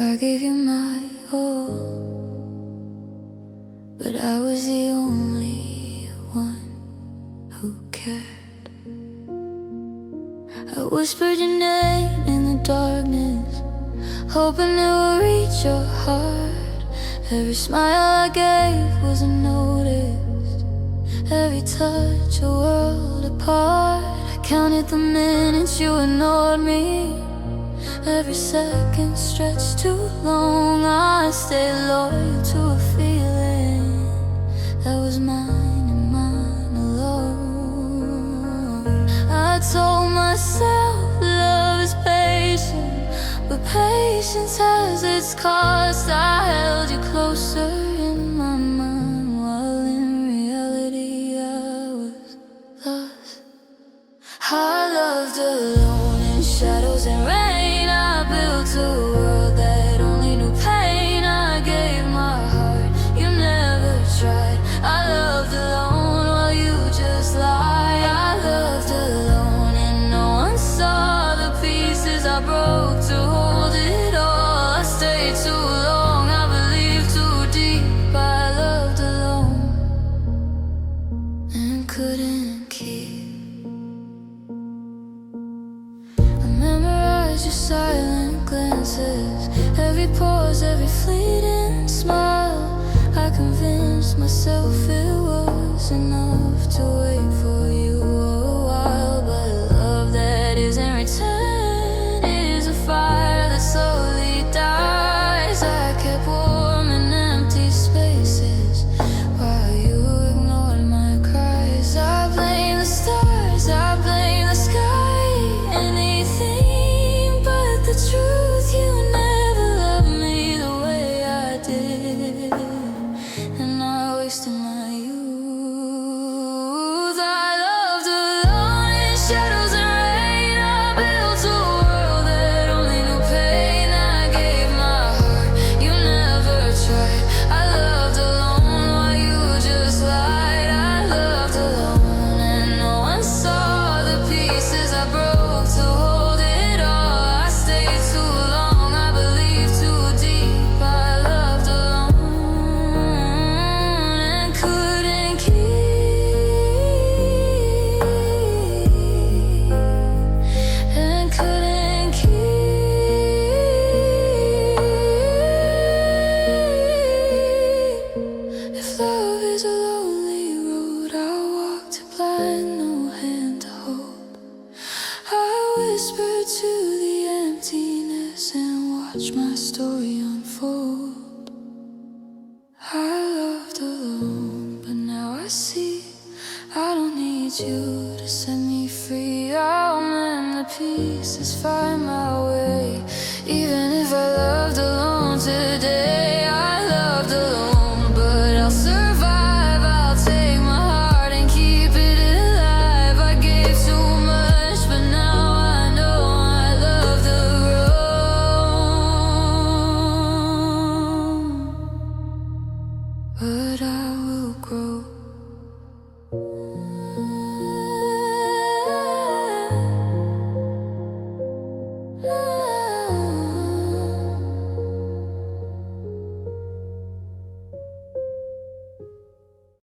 I gave you my all, but I was the only one who cared. I whispered your name in the darkness, hoping it would reach your heart. Every smile I gave was unnoticed, every touch a world apart. I counted the minutes you ignored me, every second stretched too long. I stayed loyal to a feeling that was mine and mine alone. I told myself love is patient, but patience has its cost. I held you closer in my mind, while in reality I was lost. I loved alone in shadows and rain. I built a world that only knew pain. I gave my heart, you never tried. I loved alone while you just lied. I loved alone and no one saw the pieces I broke to hold it all. I stayed too long, I believed too deep. I loved alone and couldn't keep. I memorized your silent glances, every pause, every fleeting smile. I convinced myself it was enough to wait for you a while. But love that isn't returned is a fire that slowly dies. I kept warm in empty spaces while you ignored my cries. I blame the stars, I blame the sky, anything but the truth. You never loved me the way I did, and I wasted my youth. I loved alone in shadows and rain. I built a world that only knew pain. I gave my heart, you never tried. I loved alone while you just lied. I loved alone and no one saw the pieces I broke to hold it all. I stayed too long, I believed too deep. I loved alone and couldn't keep, and couldn't keep. If love is a lonely road, I'll walk to blind, no hand to hold. I whisper to the emptiness and watch my story unfold. I loved alone, but now I see I don't need you to set me free. I'll mend the pieces, find my way, even if I loved alone today.